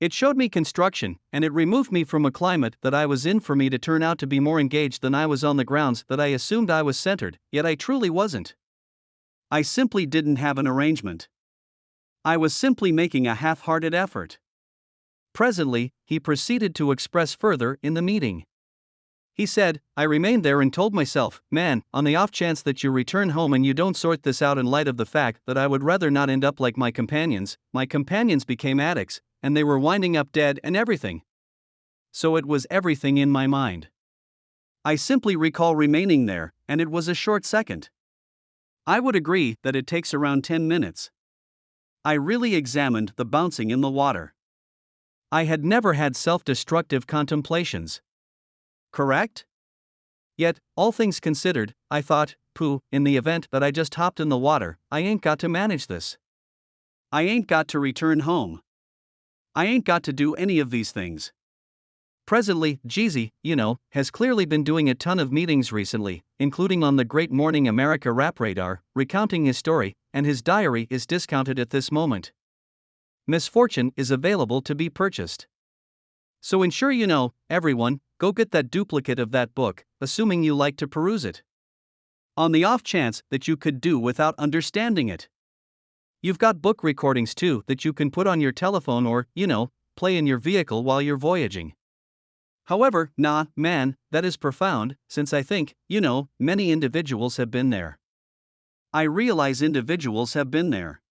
It showed me construction, and it removed me from a climate that I was in for me to turn out to be more engaged than I was on the grounds that I assumed I was centered, yet I truly wasn't. I simply didn't have an arrangement. I was simply making a half-hearted effort. Presently, he proceeded to express further in the meeting. He said, I remained there and told myself, man, on the off chance that you return home and you don't sort this out in light of the fact that I would rather not end up like my companions became addicts, and they were winding up dead and everything. So it was everything in my mind. I simply recall remaining there, and it was a short second. I would agree that it takes around 10 minutes. I really examined the bouncing in the water. I had never had self-destructive contemplations. Correct? Yet, all things considered, I thought, pooh, in the event that I just hopped in the water, I ain't got to manage this. I ain't got to return home. I ain't got to do any of these things. Presently, Jeezy, has clearly been doing a ton of meetings recently, including on the Great Morning America Rap Radar, recounting his story, and his diary is discounted at this moment. Misfortune is available to be purchased. So ensure everyone, go get that duplicate of that book, assuming you like to peruse it. On the off chance that you could do without understanding it. You've got book recordings too that you can put on your telephone or, play in your vehicle while you're voyaging. However, man, that is profound, since I think, many individuals have been there. I realize individuals have been there.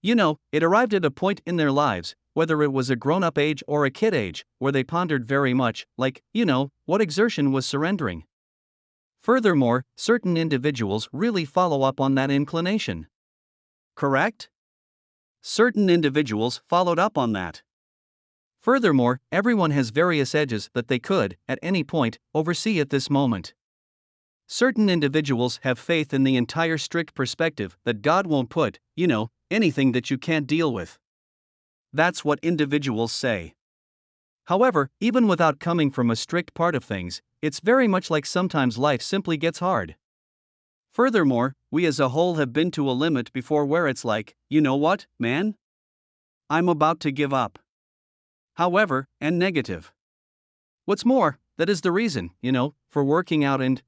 It arrived at a point in their lives, whether it was a grown-up age or a kid age, where they pondered very much, like, what exertion was surrendering. Furthermore, certain individuals really follow up on that inclination. Correct? Certain individuals followed up on that. Furthermore, everyone has various edges that they could, at any point, oversee at this moment. Certain individuals have faith in the entire strict perspective that God won't put, anything that you can't deal with. That's what individuals say. However, even without coming from a strict part of things, it's very much like sometimes life simply gets hard. Furthermore, we as a whole have been to a limit before where it's like, you know what, man? I'm about to give up. However, and negative. What's more, that is the reason, for working out and,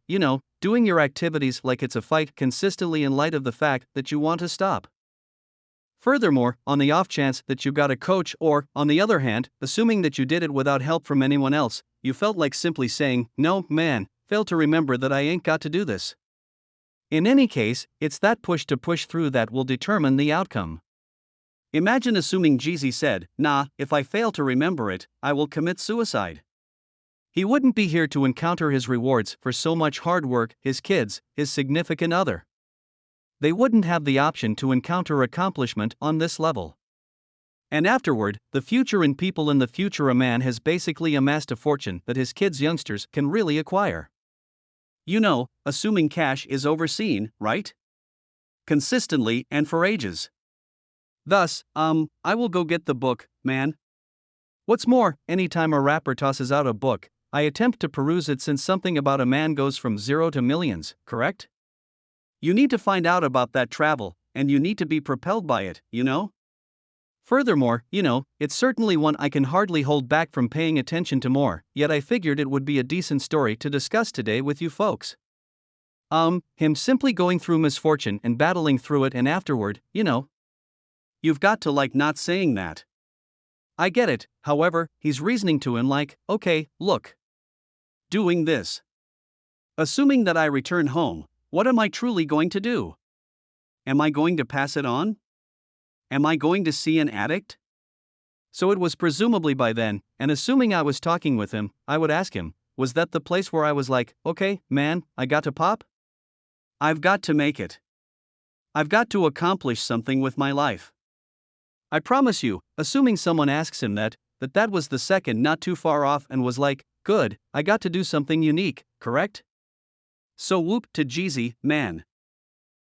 doing your activities like it's a fight consistently in light of the fact that you want to stop. Furthermore, on the off chance that you got a coach or, on the other hand, assuming that you did it without help from anyone else, you felt like simply saying, no, man, fail to remember that I ain't got to do this. In any case, it's that push to push through that will determine the outcome. Imagine assuming Jeezy said, if I fail to remember it, I will commit suicide. He wouldn't be here to encounter his rewards for so much hard work, his kids, his significant other. They wouldn't have the option to encounter accomplishment on this level. And afterward, the future and people in the future, a man has basically amassed a fortune that his kids' youngsters can really acquire. Assuming cash is overseen, right? Consistently and for ages. Thus, I will go get the book, man. What's more, anytime a rapper tosses out a book, I attempt to peruse it, since something about a man goes from zero to millions, correct? You need to find out about that travel, and you need to be propelled by it, Furthermore, it's certainly one I can hardly hold back from paying attention to more, yet I figured it would be a decent story to discuss today with you folks. Him simply going through misfortune and battling through it, and afterward, You've got to like not saying that. I get it, however, he's reasoning to him like, okay, look. Doing this. Assuming that I return home, what am I truly going to do? Am I going to pass it on? Am I going to see an addict? So it was presumably by then, and assuming I was talking with him, I would ask him, was that the place where I was like, okay, man, I got to pop? I've got to make it. I've got to accomplish something with my life. I promise you, assuming someone asks him that was the second not too far off and was like, good, I got to do something unique, correct? So whoop to Jeezy, man.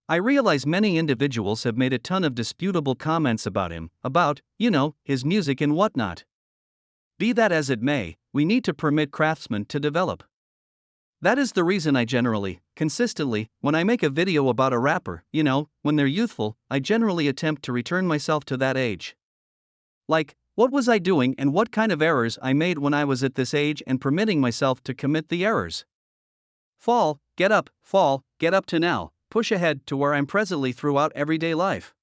I realize many individuals have made a ton of disputable comments about him, about, his music and whatnot. Be that as it may, we need to permit craftsmen to develop. That is the reason I generally, consistently, when I make a video about a rapper, when they're youthful, I generally attempt to return myself to that age. Like, What was I doing and what kind of errors I made when I was at this age and permitting myself to commit the errors? Fall, get up to now, push ahead to where I'm presently throughout everyday life.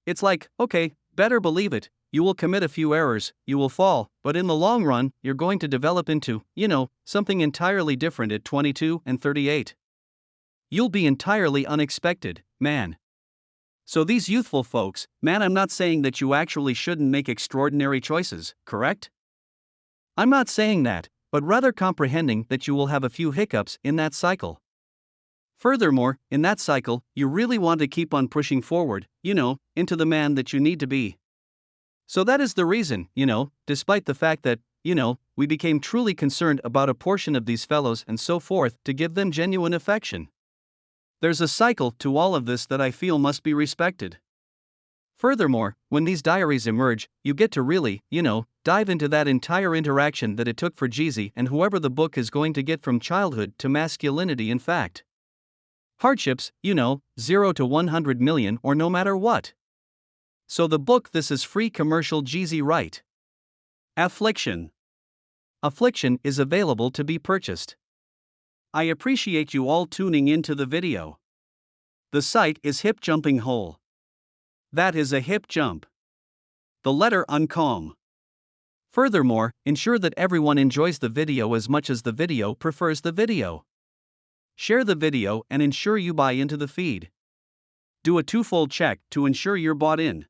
It's like, okay, better believe it, you will commit a few errors, you will fall, but in the long run, you're going to develop into, something entirely different at 22 and 38. You'll be entirely unexpected, man. So these youthful folks, man, I'm not saying that you actually shouldn't make extraordinary choices, correct? I'm not saying that, but rather comprehending that you will have a few hiccups in that cycle. Furthermore, in that cycle, you really want to keep on pushing forward, into the man that you need to be. So that is the reason, despite the fact that, we became truly concerned about a portion of these fellows and so forth to give them genuine affection. There's a cycle to all of this that I feel must be respected. Furthermore, when these diaries emerge, you get to really, dive into that entire interaction that it took for Jeezy and whoever the book is going to get from childhood to masculinity in fact. Hardships, 0 to 100 million or no matter what. So the book, this is free commercial Jeezy right. Affliction. Affliction is available to be purchased. I appreciate you all tuning into the video. The site is hip jumping hole. That is a hip jump. The letter uncalm. Furthermore, ensure that everyone enjoys the video as much as the video prefers the video. Share the video and ensure you buy into the feed. Do a twofold check to ensure you're bought in.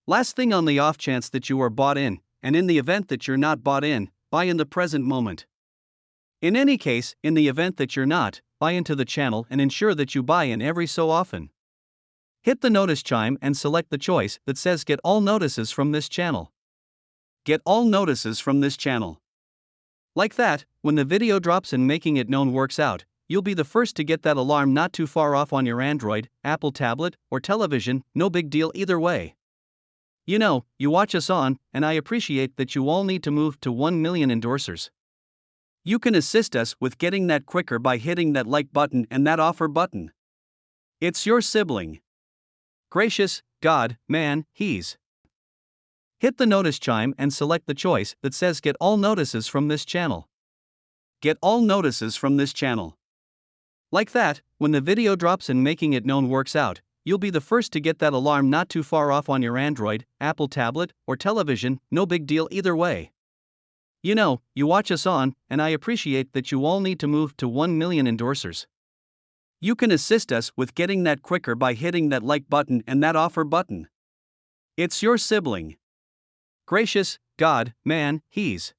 Last thing, on the off chance that you are bought in, and in the event that you're not bought in, buy in the present moment. In any case, in the event that you're not, buy into the channel and ensure that you buy in every so often. Hit the notice chime and select the choice that says get all notices from this channel. Get all notices from this channel. Like that, when the video drops and making it known works out, you'll be the first to get that alarm not too far off on your Android, Apple tablet, or television, no big deal either way. You watch us on, and I appreciate that you all need to move to 1 million endorsers. You can assist us with getting that quicker by hitting that like button and that offer button. It's your sibling. Gracious God, man, he's. Hit the notice chime and select the choice that says get all notices from this channel. Get all notices from this channel. Like that, when the video drops and making it known works out, you'll be the first to get that alarm not too far off on your Android, Apple tablet, or television, no big deal either way. You watch us on, and I appreciate that you all need to move to 1 million endorsers. You can assist us with getting that quicker by hitting that like button and that offer button. It's your sibling. Gracious God, man, he's.